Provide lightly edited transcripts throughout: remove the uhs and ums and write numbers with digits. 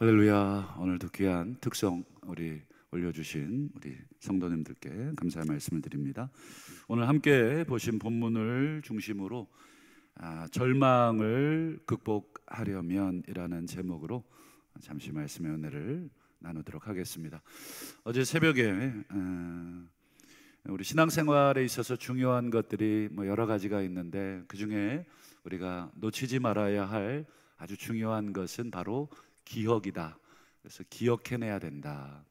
할렐루야. 오늘도 귀한 특성 우리 올려주신 우리 성도님들께 감사의 말씀을 드립니다. 오늘 함께 보신 본문을 중심으로 절망을 극복하려면 이라는 제목으로 잠시 말씀의 은혜를 나누도록 하겠습니다. 어제 새벽에 우리 신앙생활에 있어서 중요한 것들이 여러 가지가 있는데, 그 중에 우리가 놓치지 말아야 할 아주 중요한 것은 바로 기억이다. 그래서 기억해내야 된다.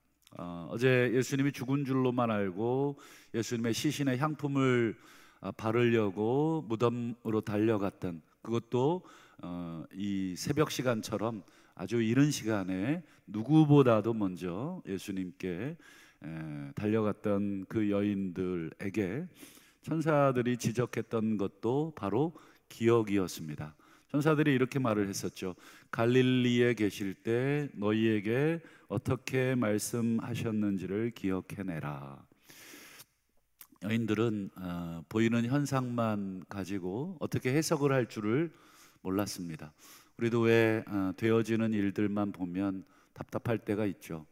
어제 예수님이 죽은 줄로만 알고 예수님의 시신의 향품을 바르려고 무덤으로 달려갔던, 그것도 이 새벽 시간처럼 아주 이른 시간에 누구보다도 먼저 예수님께 달려갔던 그 여인들에게 천사들이 지적했던 것도 바로 기억이었습니다. 천사들이 이렇게 말을 했었죠. 갈릴리에 계실 때 너희에게 어떻게 말씀하셨는지를 기억해내라. 여인들은 보이는 현상만 가지고 어떻게 해석을 할 줄을 몰랐습니다. 우리도 왜 되어지는 일들만 보면 답답할 때가 있죠.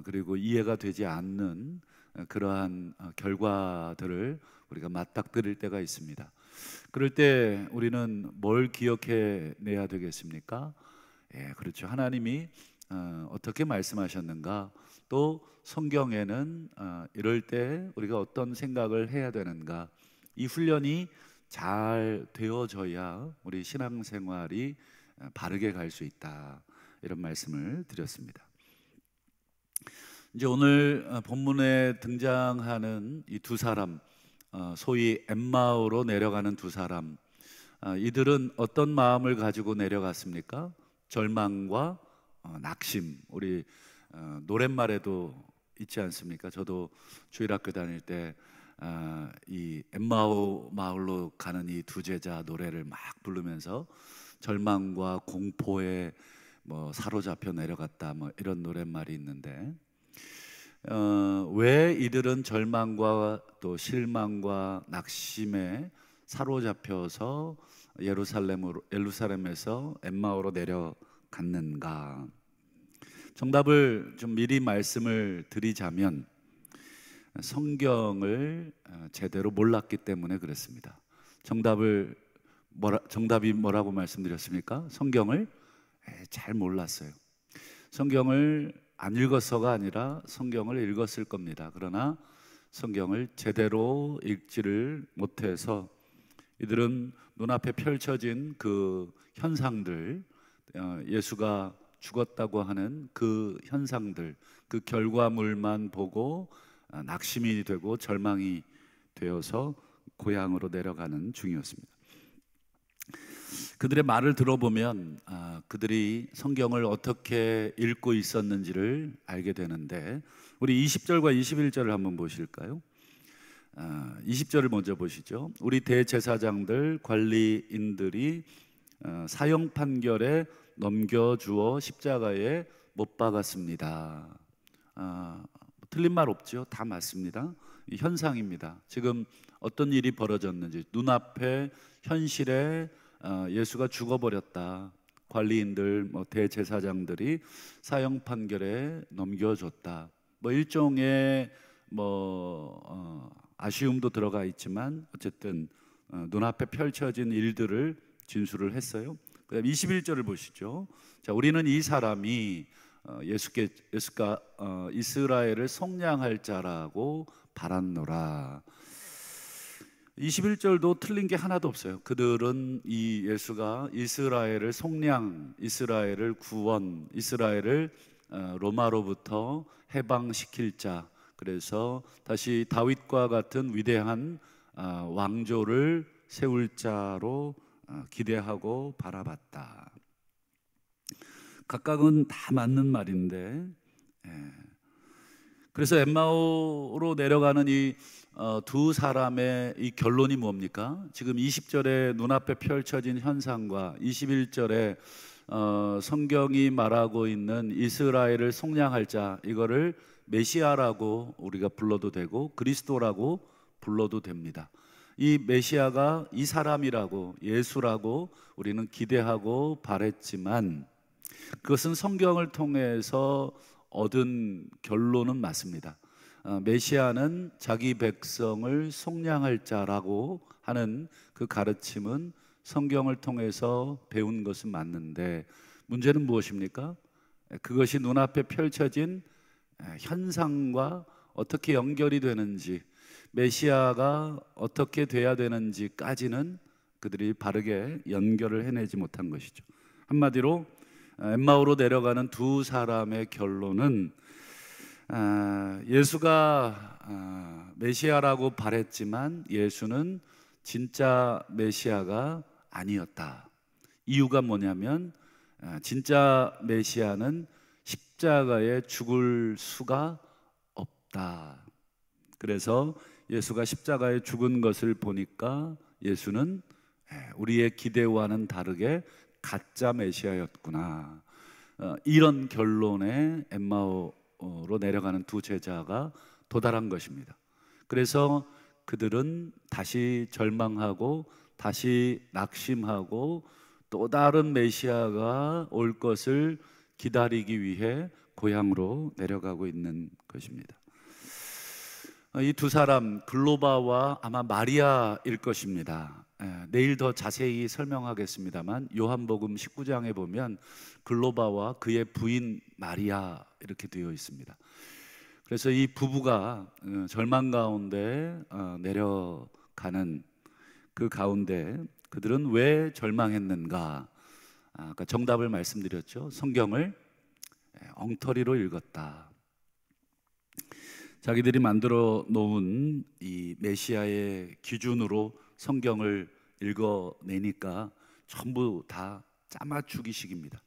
그리고 이해가 되지 않는 그러한 결과들을 우리가 맞닥뜨릴 때가 있습니다. 그럴 때 우리는 뭘 기억해 내야 되겠습니까? 그렇죠. 하나님이 어떻게 말씀하셨는가, 또 성경에는 이럴 때 우리가 어떤 생각을 해야 되는가, 이 훈련이 잘 되어져야 우리 신앙생활이 바르게 갈 수 있다, 이런 말씀을 드렸습니다. 이제 오늘 본문에 등장하는 이 두 사람, 소위 엠마오로 내려가는 두 사람, 이들은 어떤 마음을 가지고 내려갔습니까? 절망과 낙심. 우리 노랫말에도 있지 않습니까? 저도 주일학교 다닐 때 이 엠마오 마을로 가는 이 두 제자 노래를 막 부르면서 절망과 공포에 사로잡혀 내려갔다, 이런 노랫말이 있는데, 왜 이들은 절망과 또 실망과 낙심에 사로잡혀서 예루살렘에서 엠마오로 내려갔는가? 정답을 좀 미리 말씀을 드리자면, 성경을 제대로 몰랐기 때문에 그렇습니다. 정답이 뭐라고 말씀드렸습니까? 성경을 잘 몰랐어요. 성경을 안 읽었어가 아니라 성경을 읽었을 겁니다. 그러나 성경을 제대로 읽지를 못해서 이들은 눈앞에 펼쳐진 그 현상들, 예수가 죽었다고 하는 그 현상들, 그 결과물만 보고 낙심이 되고 절망이 되어서 고향으로 내려가는 중이었습니다. 그들의 말을 들어보면 그들이 성경을 어떻게 읽고 있었는지를 알게 되는데, 우리 20절과 21절을 한번 보실까요? 20절을 먼저 보시죠. 우리 대제사장들 관리인들이 사형 판결에 넘겨주어 십자가에 못 박았습니다. 틀린 말 없죠. 다 맞습니다. 현상입니다. 지금 어떤 일이 벌어졌는지, 눈앞에 현실에 예수가 죽어버렸다. 관리인들, 대제사장들이 사형 판결에 넘겨줬다. 일종의 아쉬움도 들어가 있지만 어쨌든 눈앞에 펼쳐진 일들을 진술을 했어요. 그다음 21절을 보시죠. 자, 우리는 이 사람이 예수가 이스라엘을 속량할 자라고 바랐노라. 21절도 틀린 게 하나도 없어요. 그들은 이 예수가 이스라엘을 속량, 이스라엘을 구원, 이스라엘을 로마로부터 해방시킬 자, 그래서 다시 다윗과 같은 위대한 왕조를 세울 자로 기대하고 바라봤다. 각각은 다 맞는 말인데, 그래서 엠마오로 내려가는 이 두 사람의 이 결론이 뭡니까? 지금 20절에 눈앞에 펼쳐진 현상과 21절에 성경이 말하고 있는 이스라엘을 속량할 자, 이거를 메시아라고 우리가 불러도 되고 그리스도라고 불러도 됩니다. 이 메시아가 이 사람이라고, 예수라고 우리는 기대하고 바랬지만, 그것은 성경을 통해서 얻은 결론은 맞습니다. 메시아는 자기 백성을 속량할 자라고 하는 그 가르침은 성경을 통해서 배운 것은 맞는데, 문제는 무엇입니까? 그것이 눈앞에 펼쳐진 현상과 어떻게 연결이 되는지, 메시아가 어떻게 돼야 되는지까지는 그들이 바르게 연결을 해내지 못한 것이죠. 한마디로 엠마오로 내려가는 두 사람의 결론은 예수가 메시아라고 바랬지만 예수는 진짜 메시아가 아니었다. 이유가 뭐냐면 진짜 메시아는 십자가에 죽을 수가 없다. 그래서 예수가 십자가에 죽은 것을 보니까 예수는 우리의 기대와는 다르게 가짜 메시아였구나. 이런 결론에 엠마오로 내려가는 두 제자가 도달한 것입니다. 그래서 그들은 다시 절망하고 다시 낙심하고 또 다른 메시아가 올 것을 기다리기 위해 고향으로 내려가고 있는 것입니다. 이 두 사람, 글로바와 아마 마리아일 것입니다. 내일 더 자세히 설명하겠습니다만 요한복음 19장에 보면 글로바와 그의 부인 마리아 이렇게 되어 있습니다. 그래서 이 부부가 절망 가운데 내려가는 그 가운데 그들은 왜 절망했는가? 아까 정답을 말씀드렸죠. 성경을 엉터리로 읽었다. 자기들이 만들어 놓은 이 메시아의 기준으로 성경을 읽어내니까 전부 다 짜맞추기식입니다.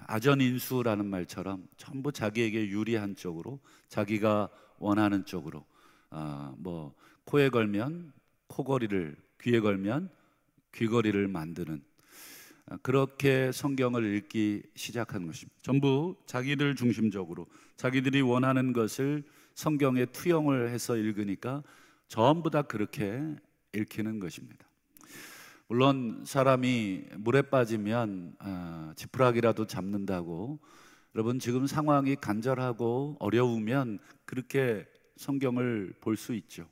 아전인수라는 말처럼 전부 자기에게 유리한 쪽으로, 자기가 원하는 쪽으로, 뭐 코에 걸면 코걸이를, 귀에 걸면 귀걸이를 만드는, 그렇게 성경을 읽기 시작한 것입니다. 전부 자기들 중심적으로 자기들이 원하는 것을 성경에 투영을 해서 읽으니까 전부 다 그렇게 읽히는 것입니다. 물론 사람이 물에 빠지면 지푸라기라도 잡는다고, 여러분 지금 상황이 간절하고 어려우면 그렇게 성경을 볼 수 있죠.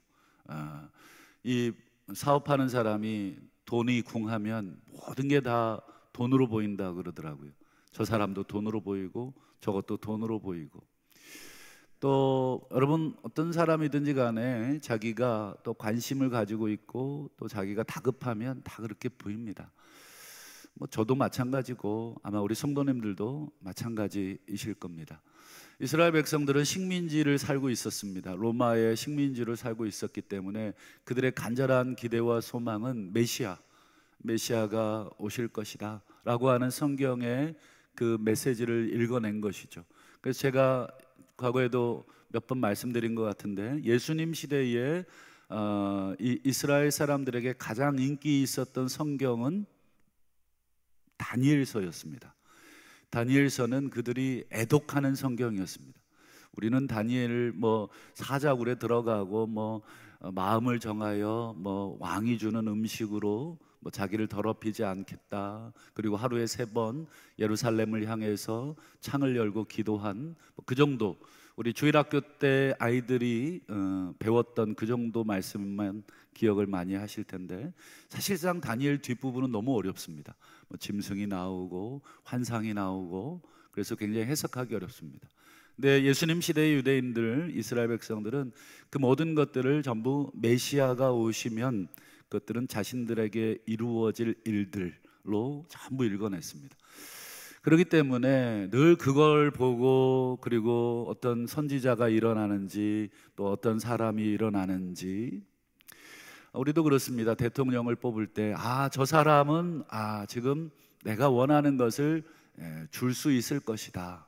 이 사업하는 사람이 돈이 궁하면 모든 게 다 돈으로 보인다 그러더라고요. 저 사람도 돈으로 보이고 저것도 돈으로 보이고, 또 여러분 어떤 사람이든지 간에 자기가 또 관심을 가지고 있고 또 자기가 다급하면 다 그렇게 보입니다. 뭐 저도 마찬가지고 아마 우리 성도님들도 마찬가지이실 겁니다. 이스라엘 백성들은 식민지를 살고 있었습니다. 로마의 식민지를 살고 있었기 때문에 그들의 간절한 기대와 소망은 메시아가 오실 것이다 라고 하는 성경의 그 메시지를 읽어낸 것이죠. 그래서 제가 과거에도 몇 번 말씀드린 것 같은데, 예수님 시대에 이 이스라엘 사람들에게 가장 인기 있었던 성경은 다니엘서였습니다. 다니엘서는 그들이 애독하는 성경이었습니다. 우리는 다니엘을 뭐 사자굴에 들어가고 뭐 마음을 정하여 뭐 왕이 주는 음식으로 뭐 자기를 더럽히지 않겠다, 그리고 하루에 3번 예루살렘을 향해서 창을 열고 기도한 그 정도, 우리 주일학교 때 아이들이 배웠던 그 정도 말씀만 기억을 많이 하실 텐데, 사실상 다니엘 뒷부분은 너무 어렵습니다. 뭐 짐승이 나오고 환상이 나오고, 그래서 굉장히 해석하기 어렵습니다. 근데 예수님 시대의 유대인들, 이스라엘 백성들은 그 모든 것들을 전부 메시아가 오시면 그것들은 자신들에게 이루어질 일들로 전부 읽어냈습니다. 그렇기 때문에 늘 그걸 보고, 그리고 어떤 선지자가 일어나는지 또 어떤 사람이 일어나는지, 우리도 그렇습니다. 대통령을 뽑을 때 저 사람은 지금 내가 원하는 것을 줄 수 있을 것이다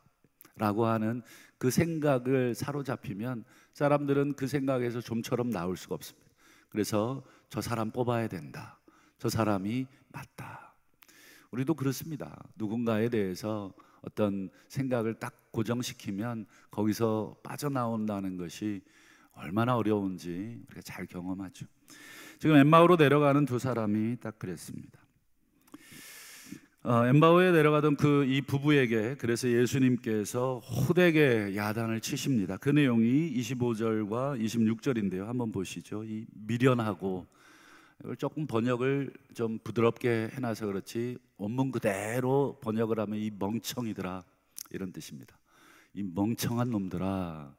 라고 하는 그 생각을 사로잡히면 사람들은 그 생각에서 좀처럼 나올 수가 없습니다. 그래서 저 사람 뽑아야 된다, 저 사람이 맞다. 우리도 그렇습니다. 누군가에 대해서 어떤 생각을 딱 고정시키면 거기서 빠져나온다는 것이 얼마나 어려운지 우리가 잘 경험하죠. 지금 엠마오로 내려가는 두 사람이 딱 그랬습니다. 엠바오에 내려가던 그 이 부부에게 그래서 예수님께서 호되게 야단을 치십니다. 그 내용이 25절과 26절인데요. 한번 보시죠. 이 미련하고, 이걸 조금 번역을 좀 부드럽게 해놔서 그렇지 원문 그대로 번역을 하면 이 멍청이들아 이런 뜻입니다. 이 멍청한 놈들아,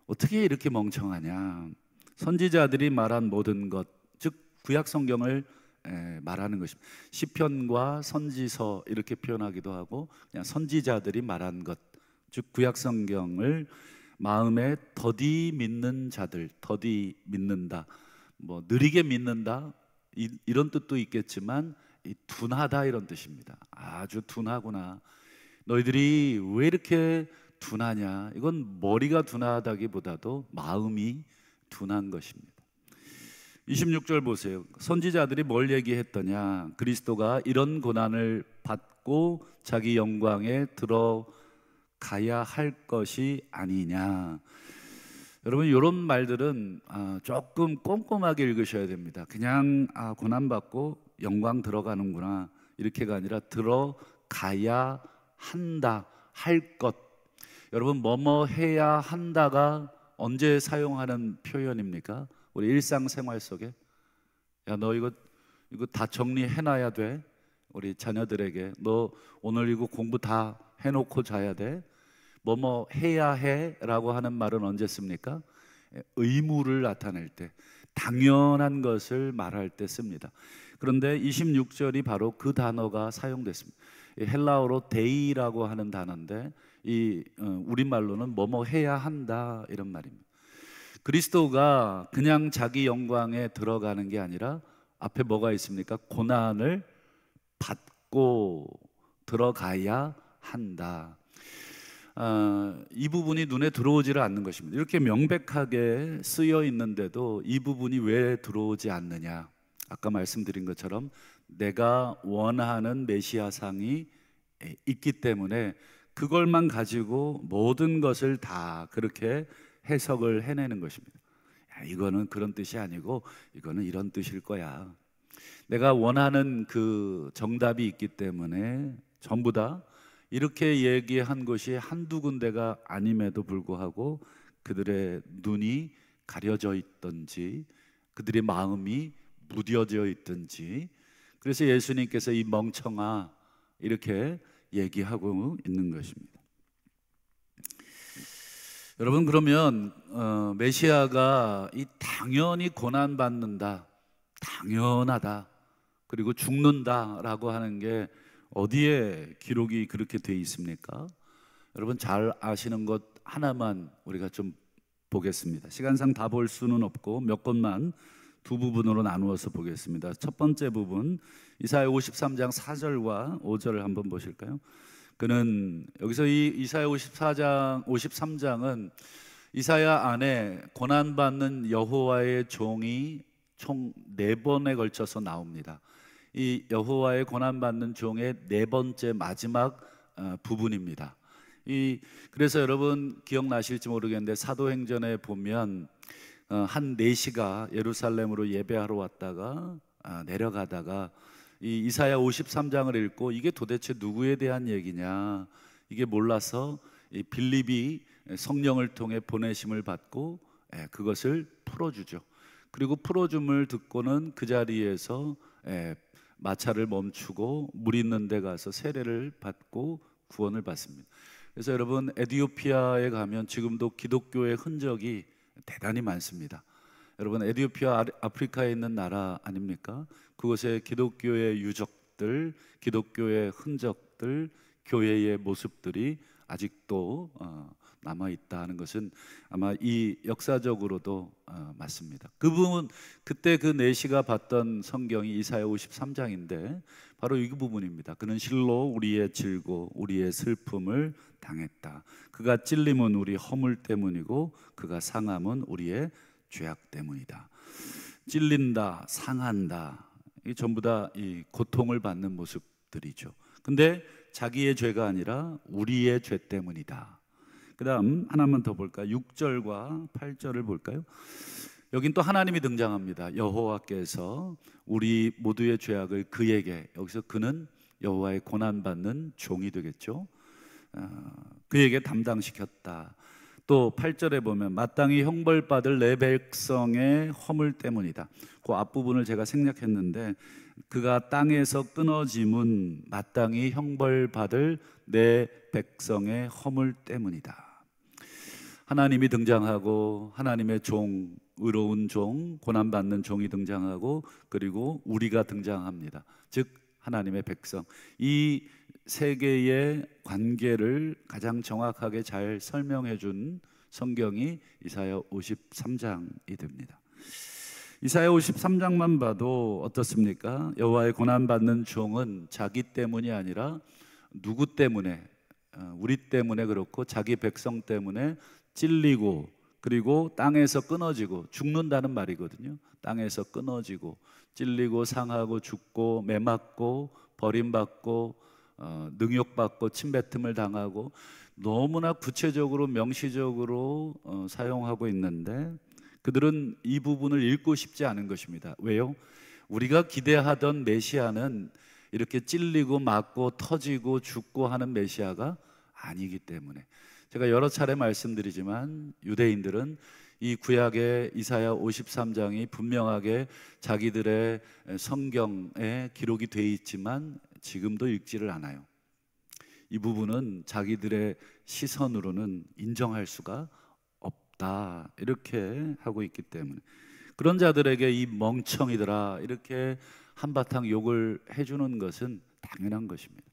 어떻게 이렇게 멍청하냐. 선지자들이 말한 모든 것, 즉 구약 성경을 말하는 것입니다. 시편과 선지서 이렇게 표현하기도 하고 그냥 선지자들이 말한 것, 즉 구약 성경을 마음에 더디 믿는 자들, 더디 믿는다, 뭐 느리게 믿는다 이런 뜻도 있겠지만 이 둔하다 이런 뜻입니다. 아주 둔하구나. 너희들이 왜 이렇게 둔하냐. 이건 머리가 둔하다기보다도 마음이 둔한 것입니다. 26절 보세요. 선지자들이 뭘 얘기했더냐. 그리스도가 이런 고난을 받고 자기 영광에 들어가야 할 것이 아니냐. 여러분 이런 말들은 조금 꼼꼼하게 읽으셔야 됩니다. 그냥 고난받고 영광 들어가는구나 이렇게가 아니라 들어가야 한다, 할 것. 여러분 뭐뭐 해야 한다가 언제 사용하는 표현입니까? 우리 일상생활 속에 야 너 이거 다 정리해놔야 돼. 우리 자녀들에게 너 오늘 이거 공부 다 해놓고 자야 돼. 뭐뭐 해야 해 라고 하는 말은 언제 씁니까? 의무를 나타낼 때, 당연한 것을 말할 때 씁니다. 그런데 26절이 바로 그 단어가 사용됐습니다. 헬라어로 데이라고 하는 단어인데 이 우리말로는 뭐뭐 해야 한다 이런 말입니다. 그리스도가 그냥 자기 영광에 들어가는 게 아니라 앞에 뭐가 있습니까? 고난을 받고 들어가야 한다. 이 부분이 눈에 들어오지를 않는 것입니다. 이렇게 명백하게 쓰여 있는데도 이 부분이 왜 들어오지 않느냐. 아까 말씀드린 것처럼 내가 원하는 메시아상이 있기 때문에 그걸만 가지고 모든 것을 다 그렇게 해석을 해내는 것입니다. 야, 이거는 그런 뜻이 아니고 이거는 이런 뜻일 거야. 내가 원하는 그 정답이 있기 때문에 전부 다 이렇게 얘기한 것이 한두 군데가 아님에도 불구하고 그들의 눈이 가려져 있던지 그들의 마음이 무뎌져 있던지, 그래서 예수님께서 이 멍청아 이렇게 얘기하고 있는 것입니다. 여러분 그러면 메시아가 이 당연히 고난받는다, 당연하다, 그리고 죽는다라고 하는 게 어디에 기록이 그렇게 돼 있습니까? 여러분 잘 아시는 것 하나만 우리가 좀 보겠습니다. 시간상 다 볼 수는 없고 몇 것만 두 부분으로 나누어서 보겠습니다. 첫 번째 부분 이사야 53장 4절과 5절을 한번 보실까요? 그는 여기서 이 이사야 53장은 이사야 안에 고난받는 여호와의 종이 총 4번에 걸쳐서 나옵니다. 이 여호와의 고난받는 종의 4번째 마지막 부분입니다. 그래서 여러분 기억나실지 모르겠는데 사도행전에 보면 한 4시가 예루살렘으로 예배하러 왔다가 내려가다가 이 이사야 53장을 읽고 이게 도대체 누구에 대한 얘기냐, 이게 몰라서 이 빌립이 성령을 통해 보내심을 받고 그것을 풀어주죠. 그리고 풀어줌을 듣고는 그 자리에서 마차를 멈추고 물 있는 데 가서 세례를 받고 구원을 받습니다. 그래서 여러분 에티오피아에 가면 지금도 기독교의 흔적이 대단히 많습니다. 여러분 에티오피아 아프리카에 있는 나라 아닙니까? 그곳에 기독교의 유적들, 기독교의 흔적들, 교회의 모습들이 아직도 남아있다는 것은 아마 이 역사적으로도 맞습니다. 그 부분, 그때 그 4시가 봤던 성경이 이사야 53장인데 바로 이 부분입니다. 그는 실로 우리의 질고 우리의 슬픔을 당했다. 그가 찔림은 우리 허물 때문이고 그가 상함은 우리의 죄악 때문이다. 찔린다, 상한다, 이 전부 다 이 고통을 받는 모습들이죠. 근데 자기의 죄가 아니라 우리의 죄 때문이다. 그 다음 하나만 더 볼까요? 6절과 8절을 볼까요? 여긴 또 하나님이 등장합니다. 여호와께서 우리 모두의 죄악을 그에게, 여기서 그는 여호와의 고난받는 종이 되겠죠. 그에게 담당시켰다. 또 8절에 보면 마땅히 형벌받을 내 백성의 허물 때문이다. 그 앞부분을 제가 생략했는데, 그가 땅에서 끊어짐은 마땅히 형벌받을 내 백성의 허물 때문이다. 하나님이 등장하고 하나님의 종, 의로운 종, 고난받는 종이 등장하고, 그리고 우리가 등장합니다. 즉 하나님의 백성. 이 세 개의 관계를 가장 정확하게 잘 설명해 준 성경이 이사야 53장이 됩니다. 이사야 53장만 봐도 어떻습니까? 여호와의 고난받는 종은 자기 때문이 아니라 누구 때문에, 우리 때문에, 그렇고 자기 백성 때문에 찔리고, 그리고 땅에서 끊어지고 죽는다는 말이거든요. 땅에서 끊어지고 찔리고 상하고 죽고 매맞고 버림받고 능욕받고 침뱉음을 당하고, 너무나 구체적으로 명시적으로 사용하고 있는데, 그들은 이 부분을 읽고 싶지 않은 것입니다. 왜요? 우리가 기대하던 메시아는 이렇게 찔리고 맞고 터지고 죽고 하는 메시아가 아니기 때문에. 제가 여러 차례 말씀드리지만 유대인들은 이 구약의 이사야 53장이 분명하게 자기들의 성경에 기록이 되어 있지만 지금도 읽지를 않아요. 이 부분은 자기들의 시선으로는 인정할 수가 없다, 이렇게 하고 있기 때문에. 그런 자들에게 이 멍청이들아 이렇게 한바탕 욕을 해주는 것은 당연한 것입니다.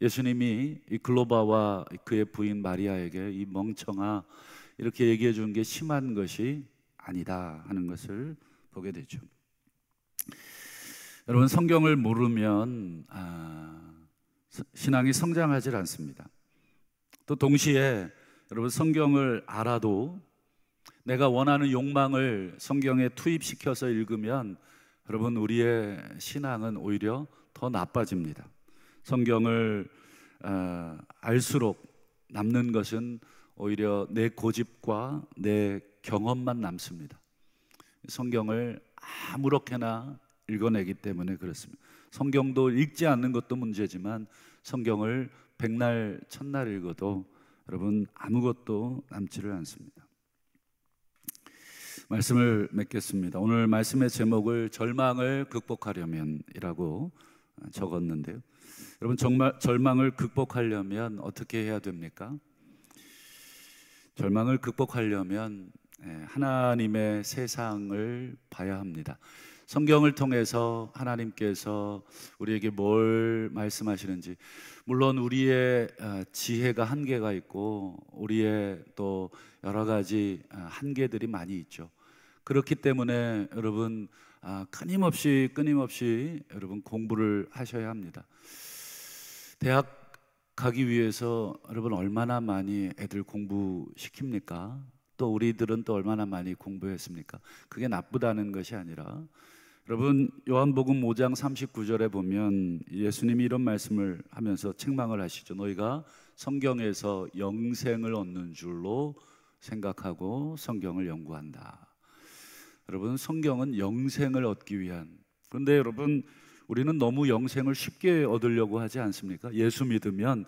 예수님이 이 글로바와 그의 부인 마리아에게 이 멍청아 이렇게 얘기해 주는 게 심한 것이 아니다 하는 것을 보게 되죠. 여러분, 성경을 모르면 신앙이 성장하지 않습니다. 또 동시에 여러분, 성경을 알아도 내가 원하는 욕망을 성경에 투입시켜서 읽으면 여러분, 우리의 신앙은 오히려 더 나빠집니다. 성경을 알수록 남는 것은 오히려 내 고집과 내 경험만 남습니다. 성경을 아무렇게나 읽어내기 때문에 그렇습니다. 성경도 읽지 않는 것도 문제지만 성경을 백날 첫날 읽어도 여러분 아무것도 남지를 않습니다. 말씀을 맺겠습니다. 오늘 말씀의 제목을 절망을 극복하려면이라고 적었는데요. 여러분, 정말 절망을 극복하려면 어떻게 해야 됩니까? 절망을 극복하려면 하나님의 세상을 봐야 합니다. 성경을 통해서 하나님께서 우리에게 뭘 말씀하시는지, 물론 우리의 지혜가 한계가 있고 우리의 또 여러 가지 한계들이 많이 있죠. 그렇기 때문에 여러분 끊임없이 여러분 공부를 하셔야 합니다. 대학 가기 위해서 여러분 얼마나 많이 애들 공부시킵니까? 또 우리들은 또 얼마나 많이 공부했습니까? 그게 나쁘다는 것이 아니라, 여러분 요한복음 5장 39절에 보면 예수님이 이런 말씀을 하면서 책망을 하시죠. 너희가 성경에서 영생을 얻는 줄로 생각하고 성경을 연구한다. 여러분, 성경은 영생을 얻기 위한, 그런데 여러분 우리는 너무 영생을 쉽게 얻으려고 하지 않습니까? 예수 믿으면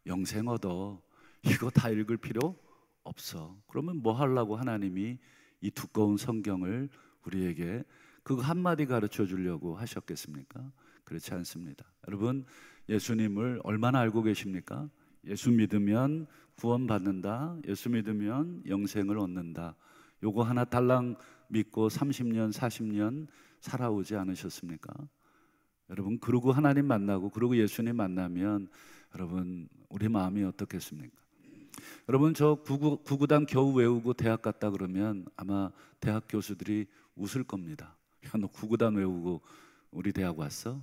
영생 얻어, 이거 다 읽을 필요 없어. 그러면 뭐 하려고 하나님이 이 두꺼운 성경을 우리에게 그거 한마디 가르쳐 주려고 하셨겠습니까? 그렇지 않습니다. 여러분, 예수님을 얼마나 알고 계십니까? 예수 믿으면 구원받는다, 예수 믿으면 영생을 얻는다, 요거 하나 달랑 믿고 30년 40년 살아오지 않으셨습니까? 여러분, 그러고 하나님 만나고 그러고 예수님 만나면 여러분 우리 마음이 어떻겠습니까? 여러분, 저 구구단 겨우 외우고 대학 갔다 그러면 아마 대학 교수들이 웃을 겁니다. 야, 너 구구단 외우고 우리 대학 왔어?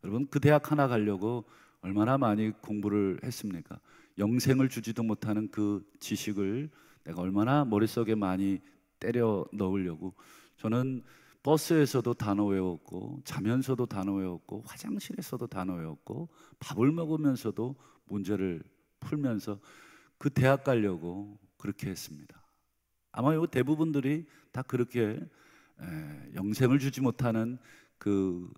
여러분, 그 대학 하나 가려고 얼마나 많이 공부를 했습니까? 영생을 주지도 못하는 그 지식을 내가 얼마나 머릿속에 많이 때려 넣으려고. 저는 버스에서도 단어 외웠고, 자면서도 단어 외웠고, 화장실에서도 단어 외웠고, 밥을 먹으면서도 문제를 풀면서 그 대학 가려고 그렇게 했습니다. 아마 요 대부분들이 다 그렇게 영생을 주지 못하는 그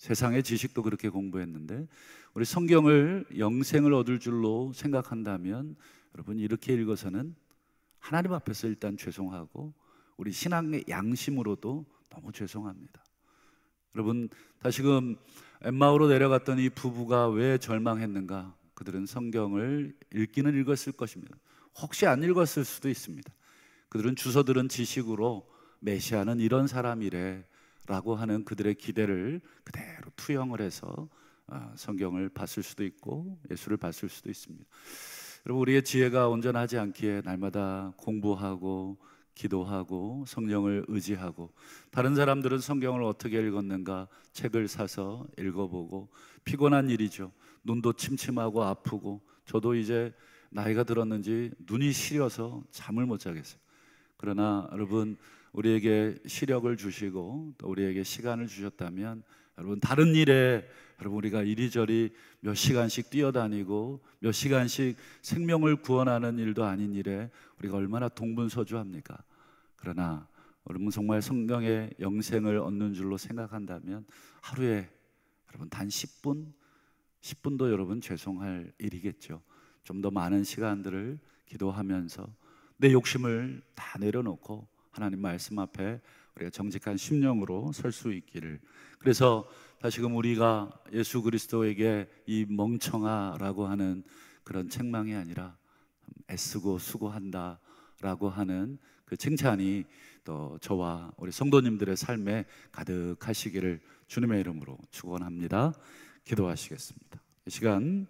세상의 지식도 그렇게 공부했는데 우리 성경을 영생을 얻을 줄로 생각한다면 여러분 이렇게 읽어서는 하나님 앞에서 일단 죄송하고 우리 신앙의 양심으로도 너무 죄송합니다. 여러분 다시금 엠마오로 내려갔던 이 부부가 왜 절망했는가? 그들은 성경을 읽기는 읽었을 것입니다. 혹시 안 읽었을 수도 있습니다. 그들은 주워 들은 지식으로 메시아는 이런 사람이래 라고 하는 그들의 기대를 그대로 투영을 해서 성경을 봤을 수도 있고 예수를 봤을 수도 있습니다. 여러분 우리의 지혜가 온전하지 않기에 날마다 공부하고 기도하고 성령을 의지하고, 다른 사람들은 성경을 어떻게 읽었는가 책을 사서 읽어보고 피곤한 일이죠. 눈도 침침하고 아프고 저도 이제 나이가 들었는지 눈이 시려서 잠을 못 자겠어요. 그러나 여러분 우리에게 시력을 주시고 또 우리에게 시간을 주셨다면 여러분 다른 일에 여러분 우리가 이리저리 몇 시간씩 뛰어다니고 몇 시간씩 생명을 구원하는 일도 아닌 일에 우리가 얼마나 동분서주합니까? 그러나 여러분 정말 성경의 영생을 얻는 줄로 생각한다면 하루에 여러분 단 10분도 여러분 죄송할 일이겠죠. 좀 더 많은 시간들을 기도하면서 내 욕심을 다 내려놓고 하나님 말씀 앞에 우리가 정직한 심령으로 설 수 있기를. 그래서 다시금 우리가 예수 그리스도에게 이 멍청아라고 하는 그런 책망이 아니라 애쓰고 수고한다 라고 하는 그 칭찬이 또 저와 우리 성도님들의 삶에 가득하시기를 주님의 이름으로 축원합니다. 기도하시겠습니다. 이 시간